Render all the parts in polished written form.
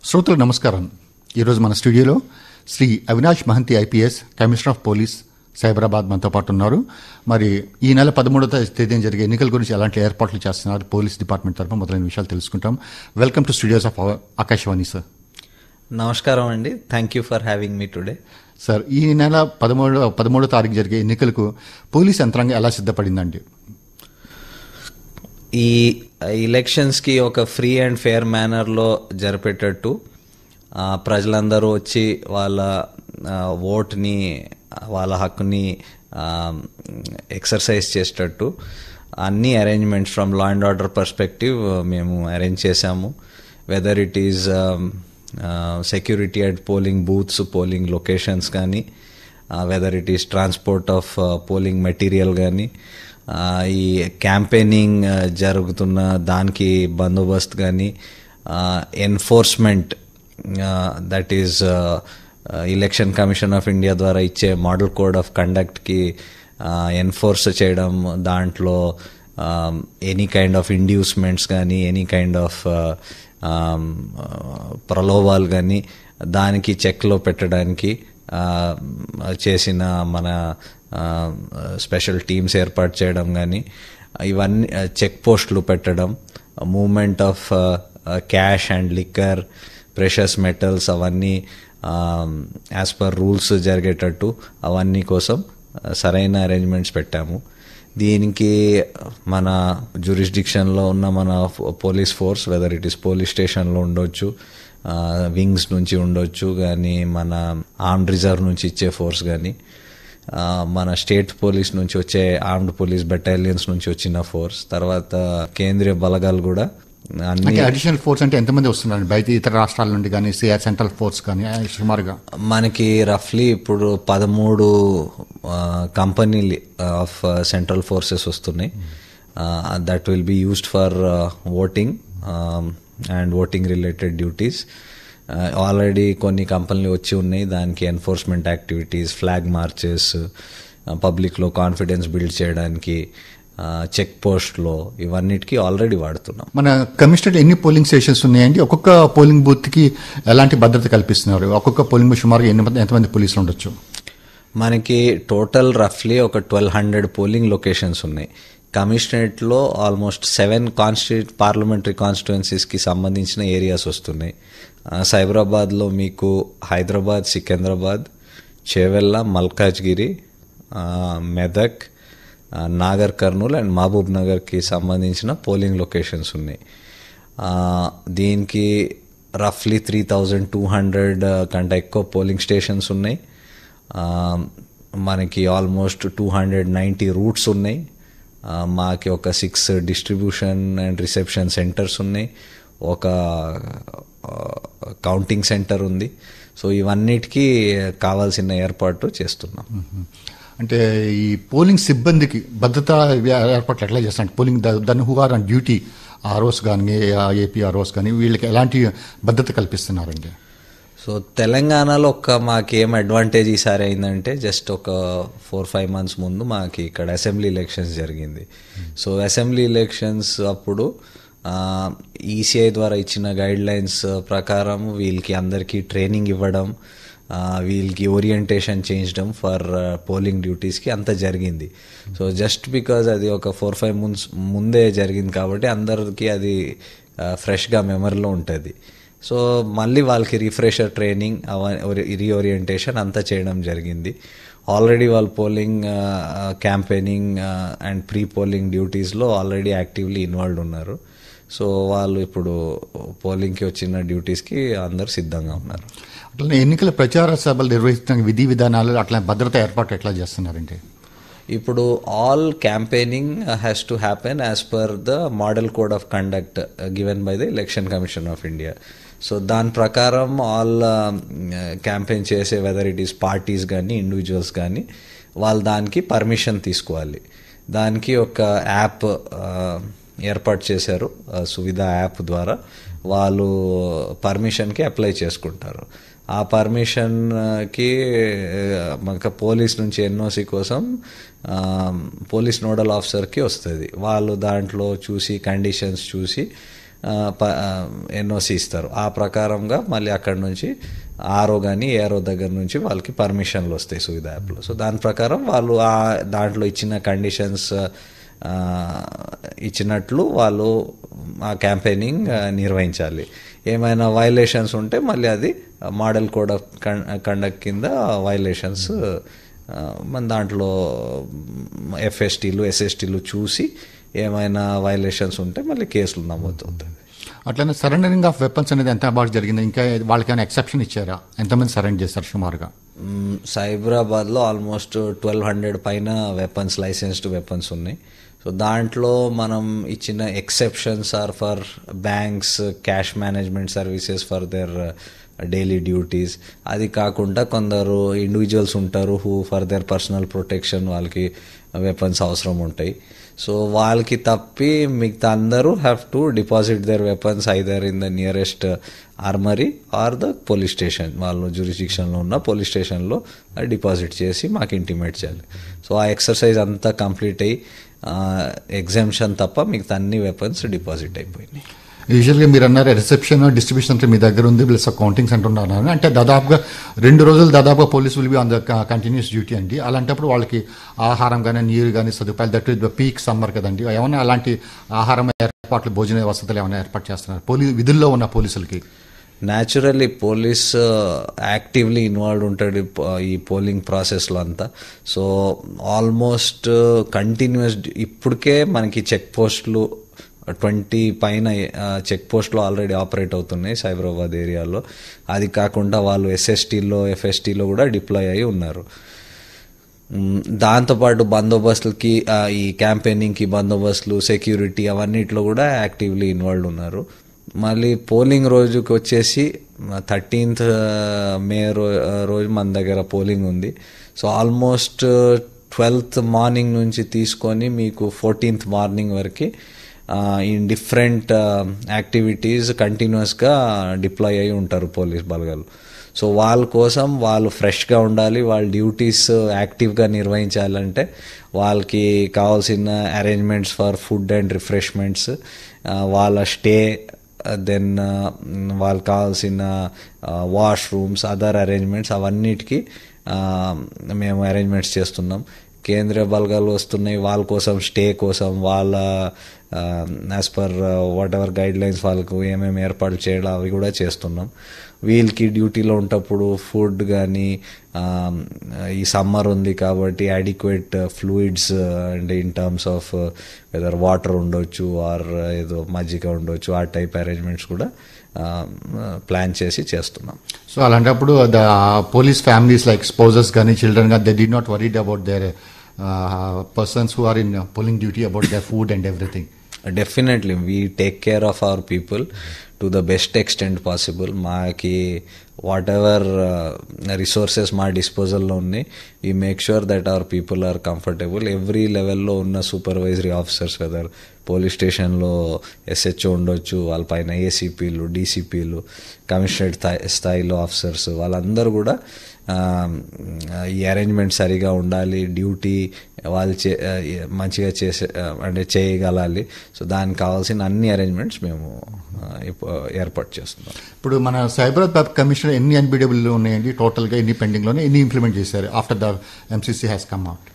శ్రోతలకు నమస్కారం. ఈరోజు మన స్టూడియోలో Shri Avinash Mohanty IPS, commissioner of police, Cyberabad మనతో పాటు ఉన్నారు. మరి ఈ నెల 13వ తేదీన జరిగే ఎన్నికల గురించి ఎలాంటి ఏర్పాట్లు చేస్తున్నారు పోలీస్ డిపార్ట్మెంట్ తరఫున మొదలైన విషయాలు తెలుసుకుంటాం. Welcome to studios of Akashvani sir. నమస్కారం అండి, thank you for having me today. Sir, ఈ నెల 13వ తారీఖు జరిగే ఎన్నికలకు పోలీస్ యంత్రాంగం ఎలా సిద్ధపడిందండి? ఈ ఎలక్షన్స్కి ఒక ఫ్రీ అండ్ ఫెయిర్ మేనర్లో జరిపేటట్టు ప్రజలందరూ వచ్చి వాళ్ళ ఓట్ని, వాళ్ళ హక్కుని ఎక్సర్సైజ్ చేసేటట్టు అన్ని arrangements from law and order perspective మేము అరేంజ్ చేశాము. Whether it is security at polling booths, polling locations కానీ, whether it is transport of polling material కానీ, ఈ క్యాంపెయినింగ్ జరుగుతున్న దానికి బందోబస్తు కానీ, enforcement that is election commission of India ద్వారా ఇచ్చే మోడల్ కోడ్ ఆఫ్ కండక్ట్కి ఎన్ఫోర్స్ చేయడం, దాంట్లో ఎనీ కైండ్ ఆఫ్ ఇండ్యూస్మెంట్స్ కానీ, ఎనీ కైండ్ ఆఫ్ ప్రలోభాలు కానీ దానికి చెక్లో పెట్టడానికి చేసిన మన స్పెషల్ టీమ్స్ ఏర్పాటు చేయడం కానీ, ఇవన్నీ చెక్ పోస్టులు పెట్టడం, movement of cash and liquor, precious metals అవన్నీ యాజ్ పర్ రూల్స్ జరిగేటట్టు అవన్నీ కోసం సరైన అరేంజ్మెంట్స్ పెట్టాము. దీనికి మన జ్యూరిస్డిక్షన్లో ఉన్న మన police force, weather it is police స్టేషన్లో ఉండొచ్చు, వింగ్స్ నుంచి ఉండొచ్చు కానీ, మన ఆర్మ్డ్ రిజర్వ్ నుంచి ఇచ్చే ఫోర్స్ కానీ, మన స్టేట్ పోలీస్ నుంచి వచ్చే ఆర్మ్డ్ పోలీస్ బెటాలియన్స్ నుంచి వచ్చిన ఫోర్స్, తర్వాత కేంద్రీయ బలగాలు కూడా అన్ని. అడిషనల్ ఫోర్స్ అంటే ఎంతమంది వస్తున్నారు బయట ఇతర రాష్ట్రాల నుండి కానీ, సెంట్రల్ ఫోర్స్ కానీ? సుమారుగా మనకి రఫ్లీ ఇప్పుడు 13 కంపెనీలు ఆఫ్ సెంట్రల్ ఫోర్సెస్ వస్తున్నాయి. That will be used for voting and voting related duties. Already కొన్ని కంపెనీలు వచ్చి ఉన్నాయి. దానికి ఎన్ఫోర్స్మెంట్ యాక్టివిటీస్, ఫ్లాగ్ మార్చెస్, పబ్లిక్లో కాన్ఫిడెన్స్ బిల్డ్ చేయడానికి, చెక్ పోస్ట్లో, ఇవన్నిటికీ ఆల్రెడీ వాడుతున్నాం. మన కమిషనర్ ఎన్ని పోలింగ్ స్టేషన్స్ ఉన్నాయండి? ఒక్కొక్క పోలింగ్ బూత్కి ఎలాంటి భద్రత కల్పిస్తున్నారు? ఒక్కొక్క పోలింగ్ బూత్ సుమారుగా ఎంతమంది పోలీసులు ఉండొచ్చు? మనకి టోటల్ రఫ్లీ ఒక 1200 పోలింగ్ లొకేషన్స్ ఉన్నాయి. కమిషనరేట్లో ఆల్మోస్ట్ 7 పార్లమెంటరీ కాన్స్టిట్యుయెన్సీస్కి సంబంధించిన ఏరియాస్ వస్తున్నాయి. సైబరాబాద్లో మీకు హైదరాబాద్, సికింద్రాబాద్, చేవెళ్ళ, మల్కాజ్గిరి, మెదక్, నాగర్ కర్నూల్ అండ్ మహబూబ్ నగర్కి సంబంధించిన పోలింగ్ లొకేషన్స్ ఉన్నాయి. దీనికి రఫ్లీ 3200 కంటే ఎక్కువ పోలింగ్ స్టేషన్స్ ఉన్నాయి. మనకి ఆల్మోస్ట్ 290 రూట్స్ ఉన్నాయి. మాకి ఒక 6 డిస్ట్రిబ్యూషన్ అండ్ రిసెప్షన్ సెంటర్స్ ఉన్నాయి. ఒక కౌంటింగ్ సెంటర్ ఉంది. సో ఇవన్నిటికీ కావాల్సిన ఏర్పాటు చేస్తున్నాం. అంటే ఈ పోలింగ్ సిబ్బందికి భద్రతా ఏర్పాట్లు ఎట్లా చేస్తారంటే పోలింగ్ దాని who are on duty, ROs కానీ, ఏపీ ఆర్ఓస్ కానీ, వీళ్ళకి ఎలాంటి భద్రత కల్పిస్తున్నారండి? సో తెలంగాణలో మాకేం అడ్వాంటేజ్ ఈసారి అయిందంటే, జస్ట్ ఒక 4-5 మంత్స్ ముందు మాకు ఇక్కడ అసెంబ్లీ ఎలక్షన్స్ జరిగింది. సో అసెంబ్లీ ఎలక్షన్స్ అప్పుడు ఈసీఐ ద్వారా ఇచ్చిన గైడ్ లైన్స్ ప్రకారం వీళ్ళకి అందరికీ ట్రైనింగ్ ఇవ్వడం, వీళ్ళకి ఓరియంటేషన్ చేయించడం ఫర్ పోలింగ్ డ్యూటీస్కి అంతా జరిగింది. సో జస్ట్ బికాజ్ అది ఒక 4-5 మంత్స్ ముందే జరిగింది కాబట్టి అందరికీ అది ఫ్రెష్గా మెమరీలో ఉంటుంది. సో మళ్ళీ వాళ్ళకి రిఫ్రెషర్ ట్రైనింగ్, రీఓరియంటేషన్ అంతా చేయడం జరిగింది. ఆల్రెడీ వాళ్ళు polling campaigning and pre polling డ్యూటీస్లో ఆల్రెడీ యాక్టివ్లీ ఇన్వాల్వ్ ఉన్నారు. సో వాళ్ళు ఇప్పుడు పోలింగ్కి వచ్చిన డ్యూటీస్కి అందరు సిద్ధంగా ఉన్నారు. అట్లా ఎన్నికల ప్రచార సభలు నిర్వహిస్తున్న విధి విధానాలు, అట్లా భద్రతా ఏర్పాటు ఎట్లా చేస్తున్నారంటే? ఇప్పుడు all campaigning has to happen as per the model code of conduct given by the election commission of India. So దాని ప్రకారం ఆల్ క్యాంపెయిన్ చేసే వెదర్ ఇట్ ఈస్ పార్టీస్ కానీ, ఇండివిజువల్స్ కానీ, వాళ్ళు దానికి పర్మిషన్ తీసుకోవాలి. దానికి ఒక యాప్ ఏర్పాటు చేశారు. సువిధ యాప్ ద్వారా వాళ్ళు పర్మిషన్కి అప్లై చేసుకుంటారు. ఆ పర్మిషన్కి మనకు పోలీస్ నుంచి ఎన్ఓసి కోసం పోలీస్ నోడల్ ఆఫీసర్కి వస్తుంది. వాళ్ళు దాంట్లో చూసి కండిషన్స్ చూసి ఎన్ఓసి ఇస్తారు. ఆ ప్రకారంగా మళ్ళీ అక్కడ నుంచి ఆర్ఓ కానీ ఏఆర్ఓ దగ్గర నుంచి వాళ్ళకి పర్మిషన్లు వస్తాయి సువిధ యాప్లో. సో దాని ప్రకారం వాళ్ళు దాంట్లో ఇచ్చిన కండిషన్స్ ఇచ్చినట్లు వాళ్ళు ఆ క్యాంపెయినింగ్ నిర్వహించాలి. ఏమైనా వైలేషన్స్ ఉంటే మళ్ళీ అది మోడల్ కోడ్ ఆఫ్ కండక్ట్ కింద వైలేషన్స్ మన దాంట్లో ఎఫ్ఎస్టీలు ఎస్ఎస్టీలు చూసి ఏమైనా వైలేషన్స్ ఉంటే మళ్ళీ కేసులు నమోదవుతుంది. అట్లనే సరెండరింగ్ ఆఫ్ వెపన్స్ అనేది ఎంత బాగా జరిగింది? ఇంకా వాళ్ళకి ఏమైనా ఎక్సెప్షన్ ఇచ్చారా? ఎంతమంది సరెండర్ చేస్తారు సుమారుగా? సైబరాబాద్లో ఆల్మోస్ట్ 1200 పైన వెపన్స్, లైసెన్స్డ్ వెపన్స్ ఉన్నాయి. సో దాంట్లో మనం ఇచ్చిన exceptions are for banks, cash management services for their daily duties. అది కాకుండా కొందరు ఇండివిజువల్స్ ఉంటారు who for their personal protection వాళ్ళకి వెపన్స్ అవసరం ఉంటాయి. సో వాళ్ళకి తప్పి మిగతా అందరూ have to deposit their weapons either in the nearest armoury or the police station. వాళ్ళు జ్యూరిస్డిక్షన్లో ఉన్న పోలీస్ స్టేషన్లో డిపాజిట్ చేసి మాకు ఇంటిమేట్ చేయాలి. సో ఆ ఎక్సర్సైజ్ అంతా కంప్లీట్ అయ్యి ఎగ్జామ్షన్ తప్ప మిగతా అన్ని వెపన్స్ డిపాజిట్ అయిపోయినాయి. యూజువల్గా మీరు అన్నారు రిసెప్షన్, డిస్ట్రిబ్యూషన్ అంటే మీ దగ్గర ఉంది, ప్లస్ కౌంటింగ్ సెంటర్ ఉన్నారు అంటే దాదాపుగా 2 రోజులు దాదాపుగా police will be on the continuous duty అండి. అలాంటప్పుడు వాళ్ళకి ఆహారం కానీ నీరు కానీ సదుపాయాలు, that is the peak summer కదండి, ఏమైనా అలాంటి ఆహారం ఏర్పాట్లు, భోజన వసతులు ఏమైనా ఏర్పాటు చేస్తున్నారు విధుల్లో ఉన్న పోలీసులకి? న్యాచురల్లీ పోలీస్ యాక్టివ్లీ ఇన్వాల్వ్ ఉంటాడు ఈ పోలింగ్ ప్రాసెస్లో అంతా. సో ఆల్మోస్ట్ కంటిన్యూస్ ఇప్పటికే మనకి చెక్ పోస్టులు 20 పైన చెక్ పోస్ట్లో ఆల్రెడీ ఆపరేట్ అవుతున్నాయి సైబరాబాద్ ఏరియాలో. అది కాకుండా వాళ్ళు ఎస్ఎస్టీలో, ఎఫ్ఎస్టీలో కూడా డిప్లాయ్ అయి ఉన్నారు. దాంతోపాటు బందోబస్తులకి, ఈ క్యాంపెయినింగ్కి బందోబస్తులు, సెక్యూరిటీ అవన్నిట్లో కూడా యాక్టివ్లీ ఇన్వాల్వ్ ఉన్నారు. మళ్ళీ పోలింగ్ రోజుకి వచ్చేసి 13th మే రోజు మన దగ్గర పోలింగ్ ఉంది. సో ఆల్మోస్ట్ 12th మార్నింగ్ నుంచి తీసుకొని మీకు 14th మార్నింగ్ వరకు ఇన్ డిఫరెంట్ యాక్టివిటీస్ కంటిన్యూస్గా డిప్లాయ్ అయి ఉంటారు పోలీస్ బలగాలు. సో వాళ్ళ కోసం వాళ్ళు ఫ్రెష్గా ఉండాలి, వాళ్ళ డ్యూటీస్ యాక్టివ్గా నిర్వహించాలంటే వాళ్ళకి కావాల్సిన arrangements for food and refreshments, వాళ్ళ స్టే, దెన్ వాళ్ళకి కావాల్సిన వాష్రూమ్స్, అదర్ అరేంజ్మెంట్స్ అవన్నిటికీ మేము అరేంజ్మెంట్స్ చేస్తున్నాం. కేంద్రీయ బలగాలు వస్తున్నాయి, వాళ్ళ కోసం స్టే కోసం వాళ్ళ as per watt ever guide lines వాళ్ళకు ఏమేమి ఏర్పాట్లు చేయాలో అవి కూడా చేస్తున్నాం. వీళ్ళకి డ్యూటీలో ఉన్నప్పుడు ఫుడ్ కానీ, ఈ సమ్మర్ ఉంది కాబట్టి అడిక్వేట్ ఫ్లూయిడ్స్ అంటే in terms of whether water ఉండొచ్చు ఆర్ ఏదో మజ్జిగ ఉండొచ్చు, ఆ టైప్ అరేంజ్మెంట్స్ కూడా ప్లాన్ చేసి చేస్తున్నాం. సో అలాంటప్పుడు the police families like spouses కానీ, చిల్డ్రన్ కానీ, they do not worried about their persons who are in polling duty about their food and everything? Definitely we take care of our people to the best extent possible. మాకి whatever resources మా డిస్పోజల్లో ఉన్నాయి, we make sure that our people are comfortable. Every లెవెల్లో ఉన్న supervisory officers, whether police స్టేషన్లో SHO ఉండొచ్చు, వాళ్ళ పైన ఏసీపీలు, డీసీపీలు, కమిషనరేట్ స్థాయిలో ఆఫీసర్స్, వాళ్ళందరూ కూడా ఈ అరేంజ్మెంట్ సరిగా ఉండాలి, డ్యూటీ వాళ్ళు మంచిగా చేయగలాలి. సో దానికి కావాల్సిన అన్ని అరేంజ్మెంట్స్ మేము ఏర్పాటు చేస్తున్నాం. ఇప్పుడు మన సైబరాబాద్ కమిషనర్ ఎన్ని ఎన్బిడబ్ల్యూ ఉన్నాయండి టోటల్గా? ఎన్ని పెండింగ్లోనే, ఎన్ని ఇంప్లిమెంట్ చేశారు after the MCC has come out?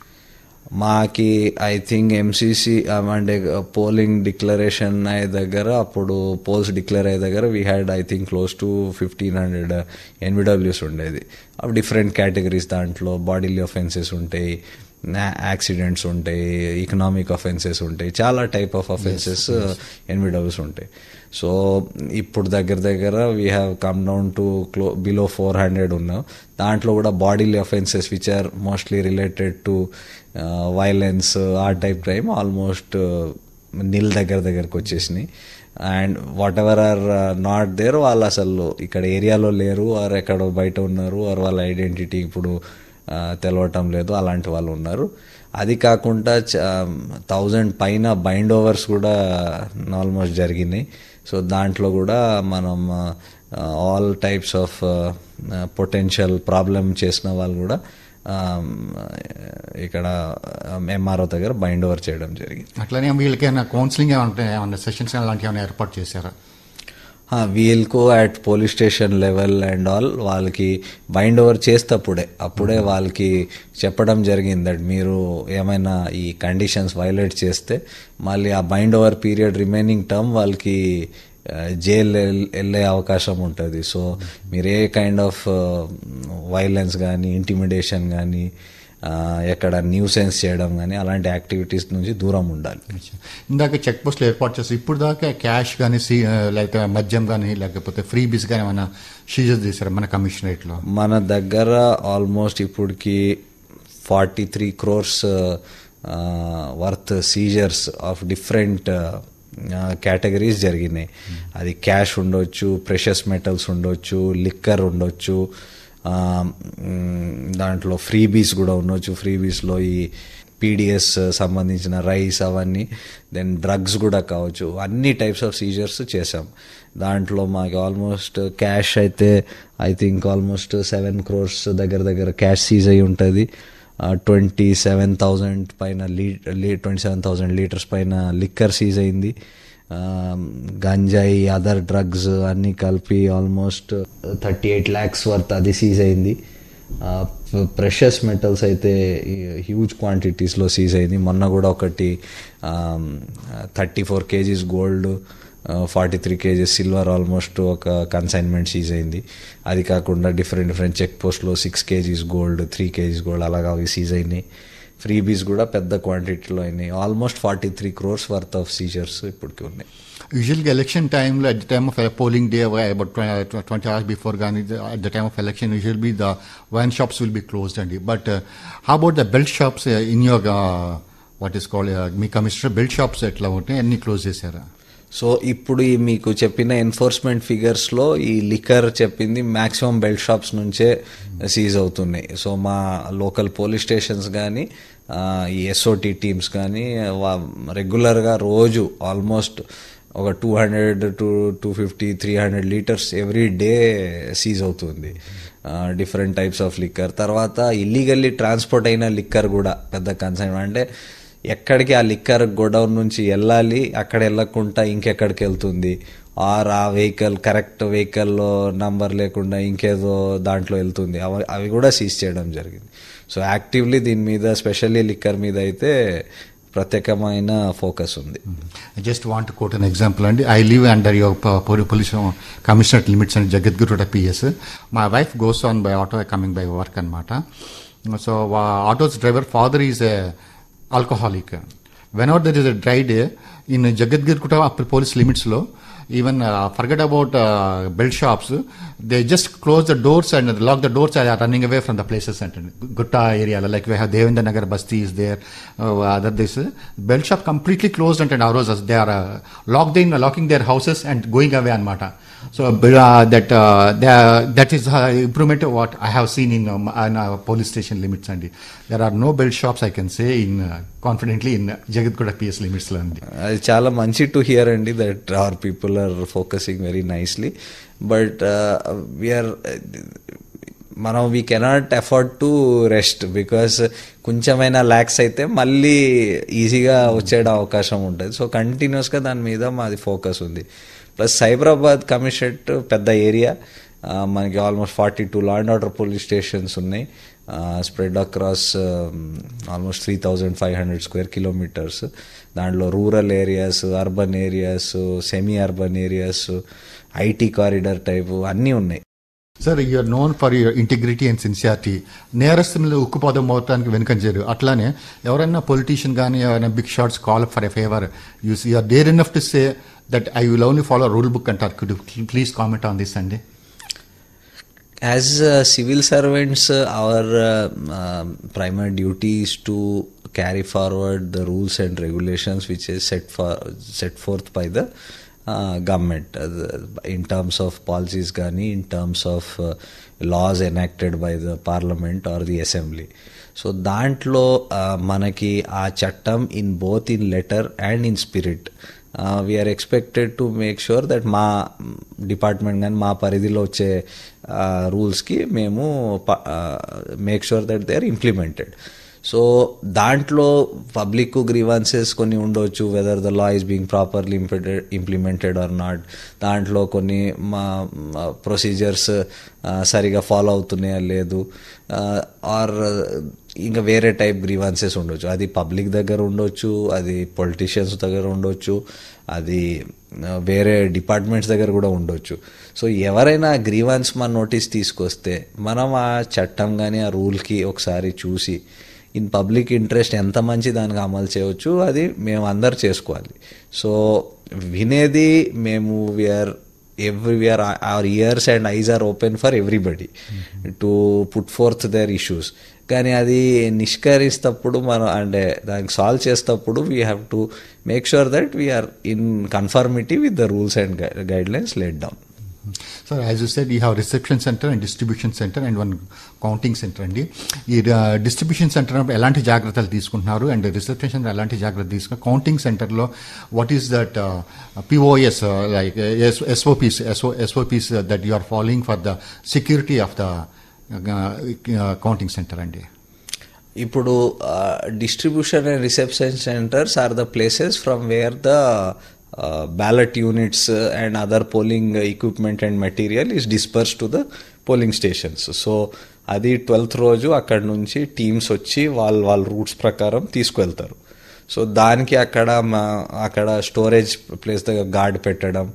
మాకి ఐ థింక్ ఎంసీసీ అంటే పోలింగ్ డిక్లరేషన్ అయ్యే దగ్గర, అప్పుడు పోల్స్ డిక్లేర్ అయ్యే దగ్గర we had I think close to 1500 NBWs ఉండేది. అవి డిఫరెంట్ కేటగిరీస్, దాంట్లో బాడీలీ అఫెన్సెస్ ఉంటాయి, యాక్సిడెంట్స్ ఉంటాయి, ఎకనామిక్ అఫెన్సెస్ ఉంటాయి, చాలా టైప్ ఆఫ్ అఫెన్సెస్ ఎన్బిడబ్ల్యూస్ ఉంటాయి. సో ఇప్పుడు దగ్గర we have come down to below 400 ఉన్నాం. దాంట్లో కూడా bodily offences which are mostly related to violence, ఆ టైప్ క్రైమ్ ఆల్మోస్ట్ నిల్ దగ్గరకు వచ్చేసినాయి. And whatever are not there, వాళ్ళు అసలు ఇక్కడ ఏరియాలో లేరు, ఆర్ ఎక్కడో బయట ఉన్నారు, ఆర్ వాళ్ళ ఐడెంటిటీ ఇప్పుడు తెలవటం లేదు, అలాంటి వాళ్ళు ఉన్నారు. అది కాకుండా 1000 పైన బైండ్ ఓవర్స్ కూడా ఆల్మోస్ట్ జరిగినాయి. సో దాంట్లో కూడా మనం all types of potential problem చేసిన వాళ్ళు కూడా ఇక్కడ ఎంఆర్ఓ దగ్గర బైండ్ ఓవర్ చేయడం జరిగింది. అట్లనే వీళ్ళకి ఏమైనా కౌన్సిలింగ్ ఏమైనా సెషన్స్ అలాంటివి ఏమైనా ఏర్పాటు చేశారా? వీళ్ళకు at police station level and all వాళ్ళకి బైండ్ ఓవర్ అప్పుడే వాళ్ళకి చెప్పడం జరిగింది దట్ మీరు ఏమైనా ఈ కండిషన్స్ వైలేట్ చేస్తే మళ్ళీ ఆ bind over period remaining term వాళ్ళకి జైలు వెళ్ళే అవకాశం ఉంటుంది. సో మీరు ఏ కైండ్ ఆఫ్ వైలెన్స్ కానీ ఇంటిమిడేషన్ కానీ ఎక్కడ న్యూసెన్స్ చేయడం కానీ అలాంటి యాక్టివిటీస్ నుంచి దూరం ఉండాలి. ఇందాక చెక్ పోస్టులు ఏర్పాటు చేసి ఇప్పుడు దాకా క్యాష్ కానీ లేకపోతే మద్యం కానీ లేకపోతే ఫ్రీ బీస్ కానీ ఏమైనా సీజర్ చేశారు మన కమిషనరేట్లో? మన దగ్గర ఆల్మోస్ట్ ఇప్పటికి 43 crores worth seizures of different categories జరిగినాయి. అది క్యాష్ ఉండొచ్చు, ప్రెషస్ మెటల్స్ ఉండొచ్చు, లిక్కర్ ఉండొచ్చు, దాంట్లో ఫ్రీబీస్ కూడా ఉండొచ్చు. ఫ్రీబీస్లో ఈ పీడిఎస్ సంబంధించిన రైస్ అవన్నీ, దెన్ డ్రగ్స్ కూడా కావచ్చు. అన్ని టైప్స్ ఆఫ్ సీజర్స్ చేసాం. దాంట్లో మాకు ఆల్మోస్ట్ క్యాష్ అయితే ఐ థింక్ ఆల్మోస్ట్ 7 crores దగ్గర క్యాష్ సీజ్ అయి ఉంటుంది. 27,000 పైన 27,000 లీటర్స్ పైన లిక్కర్ సీజ్ అయింది. గంజాయి, అదర్ డ్రగ్స్ అన్నీ కలిపి ఆల్మోస్ట్ 38 lakhs వర్త్ అది సీజ్ అయింది. ప్రెషస్ మెటల్స్ అయితే హ్యూజ్ క్వాంటిటీస్లో సీజ్ అయింది. మొన్న కూడా ఒకటి 34 kgs gold, 43 kgs silver almost ఒక కన్సైన్మెంట్ సీజ్ అయింది. అది కాకుండా డిఫరెంట్ చెక్ పోస్ట్లో 6 kgs గోల్డ్, 3 kgs గోల్డ్ అలాగా అవి సీజ్ అయినాయి. ఫ్రీబీస్ కూడా పెద్ద క్వాంటిటీలో అయినాయి. Almost 43 crores worth of seizures ఇప్పటికి ఉన్నాయి. యూజువల్గా ఎలక్షన్ టైంలో at the time of polling day about 20 hours before కానీ at the time of election usual be the wine shops will be closed అండి. But how about the belt shops in your what is called మీ commissioner belt shops ఎట్లా ఉంటాయి, అన్ని close చేశారా? So ఇప్పుడు ఈ మీకు చెప్పిన ఎన్ఫోర్స్మెంట్ ఫిగర్స్లో ఈ లిక్కర్ చెప్పింది మ్యాక్సిమం బెల్ట్ షాప్స్ నుంచే సీజ్ అవుతున్నాయి. సో మా లోకల్ పోలీస్ స్టేషన్స్ కానీ ఈ ఎస్ఓటి టీమ్స్ కానీ రెగ్యులర్గా రోజు ఆల్మోస్ట్ ఒక 200 to 250, 300 litres every day seize అవుతుంది డిఫరెంట్ టైప్స్ ఆఫ్ లిక్కర్. తర్వాత ఇల్లీగల్లీ ట్రాన్స్పోర్ట్ అయిన లిక్కర్ కూడా పెద్ద కన్సర్న్. అంటే ఎక్కడికి ఆ లిక్కర్ గోడౌన్ నుంచి వెళ్ళాలి, అక్కడ వెళ్ళకుండా ఇంకెక్కడికి వెళ్తుంది, ఆర్ ఆ వెహికల్ కరెక్ట్ వెహికల్లో నంబర్ లేకుండా ఇంకేదో దాంట్లో వెళ్తుంది, అవి కూడా సీజ్ చేయడం జరిగింది. సో యాక్టివ్లీ దీని మీద స్పెషల్లీ లిక్కర్ మీద అయితే ప్రత్యేకమైన ఫోకస్ ఉంది. I just want to quote an example అండి. I live under your police commissionerate limits and Jagadgiri PS. My wife goes on by auto coming by work అనమాట. So autos driver father is a alcoholic. Whenever there is a dry day in Jagadgiri police limits lo, even forget about belt shops, they just close the doors and lock the doors and are running away from the places. And Gutta area, like we have Devendra Nagar Basti is there, other this belt shop completely closed and hours they are locked in, locking their houses and going away on Mata. So that is improvement of what I have seen in police station limits, and there are no belt shops I can say in confidently in Jagadgiri PS limits lo andi. అది చాలా మంచి to hear అండి that our people are focusing very nicely. But we cannot afford to rest because కొంచెమైనా lax అయితే మళ్ళీ ఈజీగా వచ్చేయడం అవకాశం ఉంటుంది. సో కంటిన్యూస్గా దాని మీద మాది ఫోకస్ ఉంది. ప్లస్ సైబరాబాద్ కమిషనరేట్ పెద్ద ఏరియా, మనకి almost 42 law and order police stations ఉన్నాయి spread across almost 3,500 square kilometers. దాంట్లో rural areas, urban areas, semi urban areas, IT corridor type అన్నీ ఉన్నాయి. Sir, you're known for your integrity and sincerity. నేరస్తులు ఉక్కుపాదం మోతానికి వెనుకంజారు. అట్లానే ఎవరైనా పొలిటీషియన్ కానీ ఎవరైనా big shots call for a favour, you're dare enough to say that I will only follow rule book అంటారు. Could you please comment on this అండి? As civil servants, our primary duty is to carry forward the rules and regulations which is set forth by the government in terms of policies gani, in terms of laws enacted by the parliament or the assembly. So దాంట్లో మనకి ఆ చట్టం in both in letter and in spirit we are expected to make sure that మా department కానీ మా పరిధిలో వచ్చే రూల్స్కి మేము make sure that they are implemented. So దాంట్లో పబ్లిక్ గ్రీవాన్సెస్ కొన్ని ఉండొచ్చు, whether the law is being properly implemented or not, దాంట్లో కొన్ని మా ప్రొసీజర్స్ సరిగా ఫాలో అవుతున్నాయా లేదు, ఆర్ ఇంకా వేరే టైప్ గ్రీవాన్సెస్ ఉండొచ్చు. అది పబ్లిక్ దగ్గర ఉండొచ్చు, అది పొలిటీషియన్స్ దగ్గర ఉండొచ్చు, అది వేరే డిపార్ట్మెంట్స్ దగ్గర కూడా ఉండొచ్చు. సో ఎవరైనా గ్రీవాన్స్ మన నోటీస్ తీసుకొస్తే మనం ఆ చట్టం కానీ ఆ రూల్కి ఒకసారి చూసి ఇన్ పబ్లిక్ ఇంట్రెస్ట్ ఎంత మంచి దానికి అమలు చేయవచ్చు అది మేము అందరు చేసుకోవాలి. సో వినేది మేము we are our ears and eyes are open for everybody to put forth their issues. కానీ అది నిష్కరిస్తప్పుడు మనం అంటే దానికి సాల్వ్ చేసేటప్పుడు we have to make sure that we are in conformity with the rules and guidelines laid down. So as you said, you have reception center and distribution center and one counting center అండి. ఈ distribution centre ఎలాంటి జాగ్రత్తలు తీసుకుంటున్నారు and reception centre ఎలాంటి జాగ్రత్తలు తీసుకున్నారు? Counting సెంటర్లో what is that POS like SOPs that you are following for the security of the counting centre అండి? ఇప్పుడు distribution and reception centres are the places from where the ballot units and other polling equipment and material is dispersed to the polling stations. So అది 12th రోజు అక్కడ నుంచి teams వచ్చి వాళ్ళ roots ప్రకారం తీసుకువెళ్తారు. So దానికి అక్కడ స్టోరేజ్ ప్లేస్ దగ్గర గార్డ్ పెట్టడం,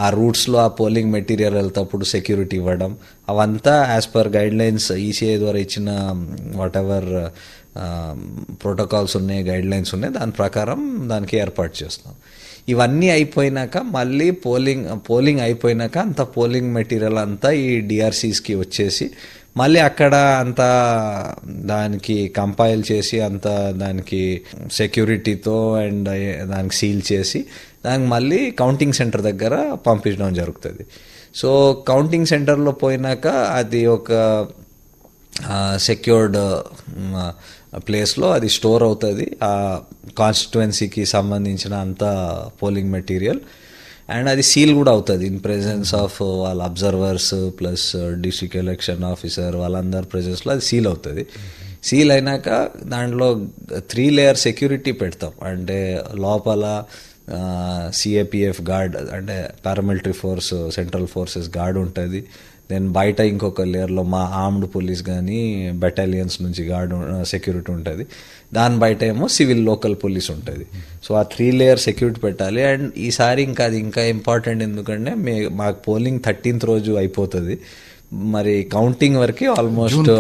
ఆ రూట్స్లో ఆ పోలింగ్ మెటీరియల్ వెళ్తేప్పుడు సెక్యూరిటీ ఇవ్వడం, అవంతా as per guide lines ECI ద్వారా ఇచ్చిన వాట్ ఎవర్ ప్రోటోకాల్స్ ఉన్నాయి, గైడ్ లైన్స్ ఉన్నాయి, దాని ప్రకారం దానికి ఏర్పాటు చేస్తాం. ఇవన్నీ అయిపోయినాక మళ్ళీ పోలింగ్ అయిపోయినాక అంత పోలింగ్ మెటీరియల్ అంతా ఈ డిఆర్సీస్కి వచ్చేసి మళ్ళీ అక్కడ అంతా దానికి కంపైల్ చేసి అంతా దానికి సెక్యూరిటీతో అండ్ దానికి సీల్ చేసి దానికి మళ్ళీ కౌంటింగ్ సెంటర్ దగ్గర పంపించడం జరుగుతుంది. సో కౌంటింగ్ సెంటర్లో పోయినాక అది ఒక సెక్యూర్డ్ ప్లేస్లో అది స్టోర్ అవుతుంది, ఆ కాన్స్టిట్యువెన్సీకి సంబంధించిన అంత పోలింగ్ మెటీరియల్, అండ్ అది సీల్ కూడా అవుతుంది ఇన్ ప్రెజెన్స్ ఆఫ్ వాళ్ళ observers plus district election officer వాళ్ళందరి ప్రెజెన్స్లో అది సీల్ అవుతుంది. సీల్ అయినాక దాంట్లో 3 లేయర్ సెక్యూరిటీ పెడతాం. అంటే లోపల సిఏపిఎఫ్ గార్డ్ అంటే paramilitary force central forces guard ఉంటుంది. దెన్ బయట ఇంకొక లేయర్లో మా ఆర్మ్డ్ పోలీస్ కానీ బెటాలియన్స్ నుంచి గార్డ్ సెక్యూరిటీ ఉంటుంది. దాని బయట ఏమో సివిల్ లోకల్ పోలీస్ ఉంటుంది. సో ఆ 3 లేయర్ సెక్యూరిటీ పెట్టాలి. అండ్ ఈసారి అది ఇంకా ఇంపార్టెంట్, ఎందుకంటే మాకు పోలింగ్ 13th రోజు అయిపోతుంది, మరి కౌంటింగ్ వరకు ఆల్మోస్ట్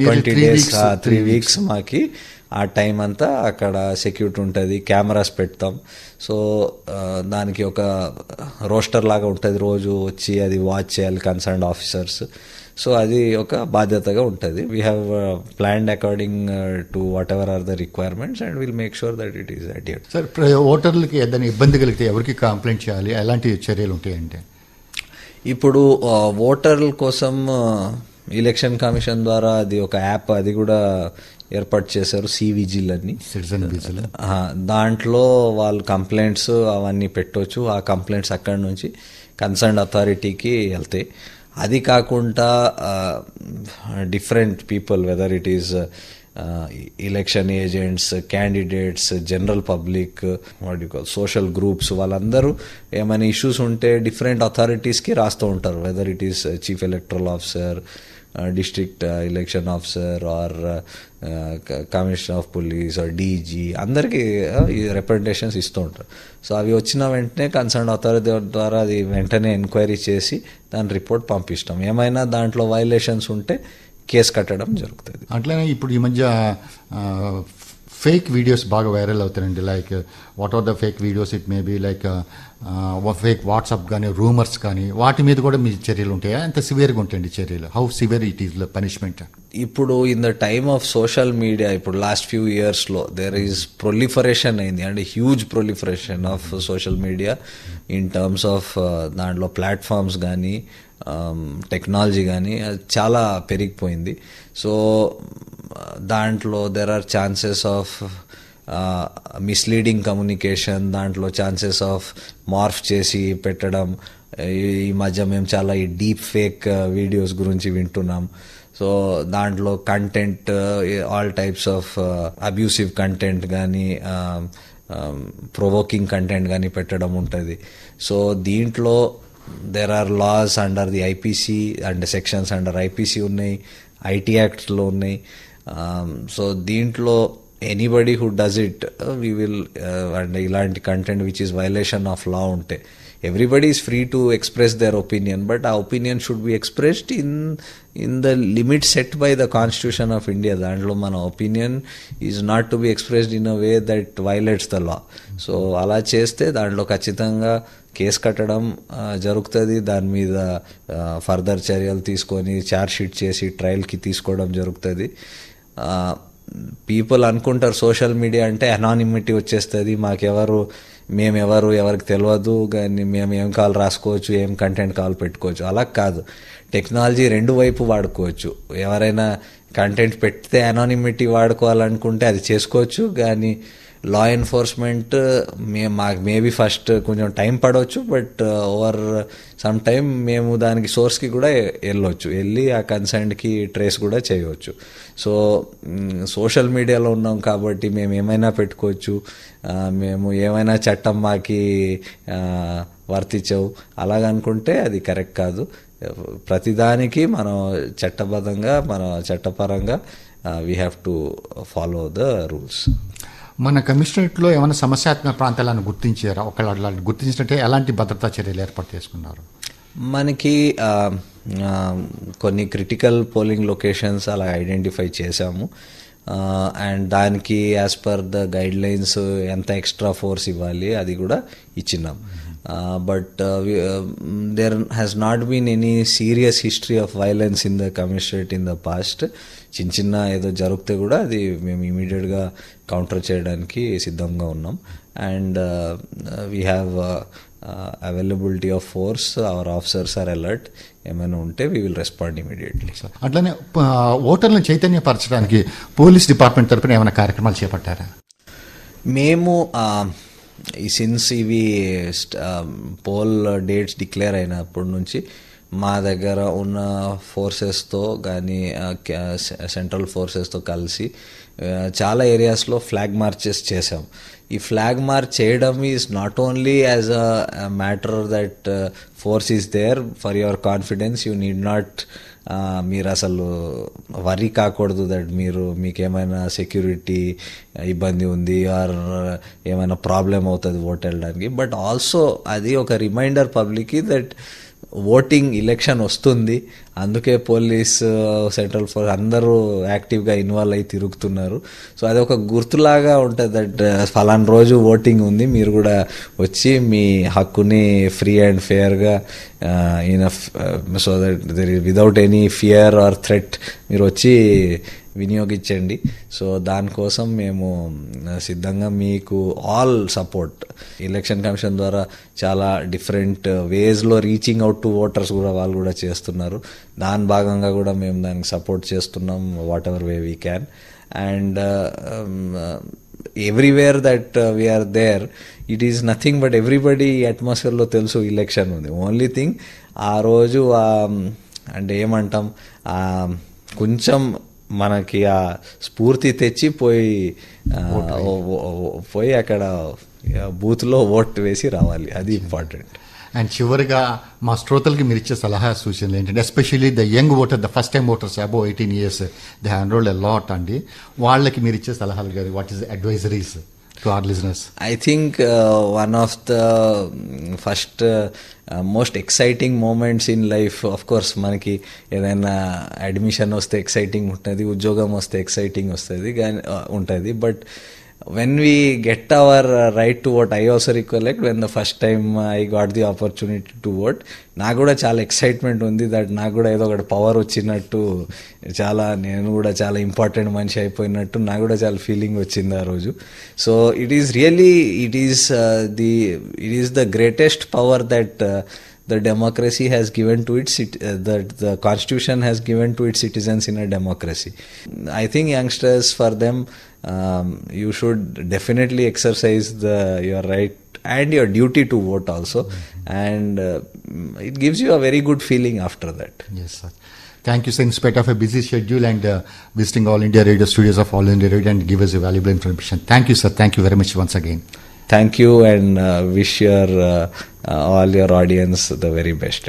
20 days 3 weeks మాకి ఆ టైం అంతా అక్కడ సెక్యూరిటీ ఉంటుంది, కెమెరాస్ పెడతాం. సో దానికి ఒక రోస్టర్ లాగా ఉంటుంది, రోజు వచ్చి అది వాచ్ చేయాలి కన్సర్న్డ్ ఆఫీసర్స్. సో అది ఒక బాధ్యతగా ఉంటుంది. We have planned according to whatever are the requirements and will make sure that it is adhered. Sir, ఓటర్లకి ఏదైనా ఇబ్బంది కలిగితే ఎవరికి కంప్లైంట్ చేయాలి, ఎలాంటి చర్యలు ఉంటాయంటే? ఇప్పుడు ఓటర్ల కోసం ఎలక్షన్ కమిషన్ ద్వారా అది ఒక యాప్ అది కూడా ఏర్పాటు చేశారు, సివిజిల్ అని, సిటిజన్ విజిల్. దాంట్లో వాళ్ళు కంప్లైంట్స్ అవన్నీ పెట్టవచ్చు. ఆ కంప్లైంట్స్ అక్కడి నుంచి కన్సర్న్డ్ అథారిటీకి వెళ్తాయి. అది కాకుండా different people, whether it is election agents, candidates, general public, what you call social groups, వాళ్ళందరూ ఏమైనా ఇష్యూస్ ఉంటే డిఫరెంట్ అథారిటీస్కి రాస్తూ ఉంటారు. Whether it is chief electoral officer, district election officer or commissioner of police or DG, అందరికీ representations ఇస్తూ ఉంటారు. So అవి వచ్చిన వెంటనే కన్సర్న్ అథారిటీ ద్వారా అది వెంటనే ఎంక్వైరీ చేసి దాని రిపోర్ట్ పంపిస్తాం. ఏమైనా దాంట్లో వైలేషన్స్ ఉంటే కేసు కట్టడం జరుగుతుంది. అట్లనే ఇప్పుడు ఈ మధ్య ఫేక్ వీడియోస్ బాగా వైరల్ అవుతాయండి. Like what are the fake videos? It may be like fake WhatsApp కానీ రూమర్స్ కానీ, వాటి మీద కూడా మీ చర్యలు ఉంటాయా? ఎంత సివియర్గా ఉంటాయండి చర్యలు? How severe it is punishment? ఇప్పుడు in the time of social media, ఇప్పుడు లాస్ట్ ఫ్యూ ఇయర్స్లో దేర్ ఈజ్ ప్రొలిఫరేషన్ అయింది, అంటే huge proliferation of social media in terms of దాంట్లో ప్లాట్ఫామ్స్ కానీ టెక్నాలజీ కానీ చాలా పెరిగిపోయింది. సో దాంట్లో there are chances of misleading communication, దాంట్లో ఛాన్సెస్ ఆఫ్ మార్ఫ్ చేసి పెట్టడం. ఈ మధ్య మేము చాలా ఈ డీప్ ఫేక్ వీడియోస్ గురించి వింటున్నాం. సో దాంట్లో content, all types of abusive content కానీ ప్రొవోకింగ్ కంటెంట్ కానీ పెట్టడం ఉంటుంది. సో దీంట్లో there are laws under the IPC and sections under IPC ఉన్నాయి, ఐటీ యాక్ట్లో ఉన్నాయి. సో దీంట్లో anybody who does it we will and ఇలాంటి content which is violation of law ఉంటే everybody is free to express their opinion, but our opinion should be expressed in the limit set by the Constitution of India. Dandlo mana opinion is not to be expressed in a way that violates the law. So ala cheste dandlo ఖచ్చితంగా case కట్టడం జరుగుతుంది. దాని మీద further చర్యలు తీసుకొని charge sheet చేసి ట్రయల్కి తీసుకోవడం జరుగుతుంది. పీపుల్ అనుకుంటారు సోషల్ మీడియా అంటే అనానిమిటీ వచ్చేస్తుంది, మేమెవరు ఎవరికి తెలియదు, కానీ మేము ఏం కావాలి రాసుకోవచ్చు, ఏం కంటెంట్ కావాలి పెట్టుకోవచ్చు. అలా కాదు, టెక్నాలజీ రెండు వైపు వాడుకోవచ్చు. ఎవరైనా కంటెంట్ పెడితే అనానిమిటీ వాడుకోవాలనుకుంటే అది చేసుకోవచ్చు, కానీ లా ఎన్ఫోర్స్మెంట్ మాకు మేబీ ఫస్ట్ కొంచెం టైం పడవచ్చు, బట్ ఓవర్ సమ్ టైమ్ మేము దానికి సోర్స్కి కూడా వెళ్ళి ఆ కన్సర్న్కి ట్రేస్ కూడా చేయవచ్చు. సో సోషల్ మీడియాలో ఉన్నాం కాబట్టి మేము ఏమైనా పెట్టుకోవచ్చు, మేము ఏమైనా చట్టం మాకి వర్తించవు అలాగనుకుంటే అది కరెక్ట్ కాదు. ప్రతిదానికి మనం చట్టపరంగా we have to follow the rules. మన కమిషనరేట్లో ఏమైనా సమస్యాత్మక ప్రాంతాలను గుర్తించారా? ఒకవేళ గుర్తించినట్టే ఎలాంటి భద్రతా చర్యలు ఏర్పాటు చేసుకున్నారు? మనకి కొన్ని క్రిటికల్ పోలింగ్ లొకేషన్స్ అలా ఐడెంటిఫై చేశాము. అండ్ దానికి as per the guidelines ఎంత ఎక్స్ట్రా ఫోర్స్ ఇవ్వాలి అది కూడా ఇచ్చినాం. But there has not been any serious history of violence in the commissionerate in the past. చిన్న ఏదో జరిగితే కూడా అది మేము ఇమీడియట్గా కౌంటర్ చేయడానికి సిద్ధంగా ఉన్నాం. And we have availability of force, our officers are alert. ఏమైనా ఉంటే వీ విల్ రెస్పాండ్ ఇమీడియట్లీ. అట్లనే ఓటర్లను చైతన్యపరచడానికి పోలీస్ డిపార్ట్మెంట్ తరపున ఏమైనా కార్యక్రమాలు చేపట్టారా? మేము సిన్స్ ఇవి పోల్ డేట్స్ డిక్లేర్ అయినప్పటి నుంచి మా దగ్గర ఉన్న ఫోర్సెస్తో కానీ సెంట్రల్ ఫోర్సెస్తో కలిసి చాలా ఏరియాస్లో ఫ్లాగ్ మార్చెస్ చేసాం. ఈ ఫ్లాగ్ మార్చ్ చేయడం is not only as a matter that force is there for your confidence. You need not మీరు అసలు వరీ కాకూడదు దట్ మీకేమైనా సెక్యూరిటీ ఇబ్బంది ఉంది ఆర్ ఏమైనా ప్రాబ్లం అవుతుంది ఓట్ వెళ్ళడానికి. బట్ ఆల్సో అది ఒక రిమైండర్ పబ్లిక్కి దట్ ఓటింగ్ ఎలక్షన్ వస్తుంది, అందుకే పోలీస్ సెంట్రల్ ఫోర్స్ అందరూ యాక్టివ్గా ఇన్వాల్వ్ అయ్యి తిరుగుతున్నారు. సో అది ఒక గుర్తులాగా ఉంటుంది దట్ ఫలానా రోజు ఓటింగ్ ఉంది, మీరు కూడా వచ్చి మీ హక్కుని ఫ్రీ అండ్ ఫెయిర్గా so that there without any fear or threat మీరు వచ్చి వినియోగించండి. సో దానికోసం మేము సిద్ధంగా మీకు ఆల్ సపోర్ట్. ఎలక్షన్ కమిషన్ ద్వారా చాలా డిఫరెంట్ వేస్లో రీచింగ్ అవుట్ టు ఓటర్స్ కూడా వాళ్ళు కూడా చేస్తున్నారు. దాని భాగంగా కూడా మేము దానికి సపోర్ట్ చేస్తున్నాం whatever way we can. And everywhere that we're there it is nothing but everybody అట్మాస్ఫియర్లో తెలుసు ఎలక్షన్ ఉంది. ఓన్లీ థింగ్ ఆ రోజు అంటే ఏమంటాం కొంచెం మనకి ఆ స్ఫూర్తి తెచ్చి పోయి అక్కడ బూత్లో ఓట్ వేసి రావాలి, అది ఇంపార్టెంట్. అండ్ చివరిగా మా శ్రోతలకి మీరు ఇచ్చే సలహా సూచనలు ఏంటంటే, especially the young voter, the first time voters above 18 years, they have enrolled a lot అండి, వాళ్ళకి మీరు ఇచ్చే సలహాలు గారు what is advisories to our listeners? I think one of the first most exciting moments in life, of course మనకి ఏదైనా admission వస్తే exciting ఉంటుంది, ఉద్యోగం వస్తే ఎక్సైటింగ్ వస్తుంది కానీ ఉంటుంది. But when we get our right to vote, I also recollect when the first time I got the opportunity to vote, నాకు కూడా చాలా ఎక్సైట్మెంట్ ఉంది దట్ నాకు కూడా ఏదో ఒకటి పవర్ వచ్చినట్టు, నేను కూడా చాలా ఇంపార్టెంట్ మనిషి అయిపోయినట్టు నాకు కూడా చాలా ఫీలింగ్ వచ్చింది ఆ రోజు. So it is really it is the greatest power that the democracy has given to the constitution has given to its citizens in a democracy. I think youngsters, for them, you should definitely exercise your right and your duty to vote also, and it gives you a very good feeling after that. Yes, sir. Thank you, sir, in spite of a busy schedule and visiting All India Radio studios of All India Radio and give us a valuable information. Thank you, sir. Thank you very much once again. Thank you, and wish your all your audience the very best.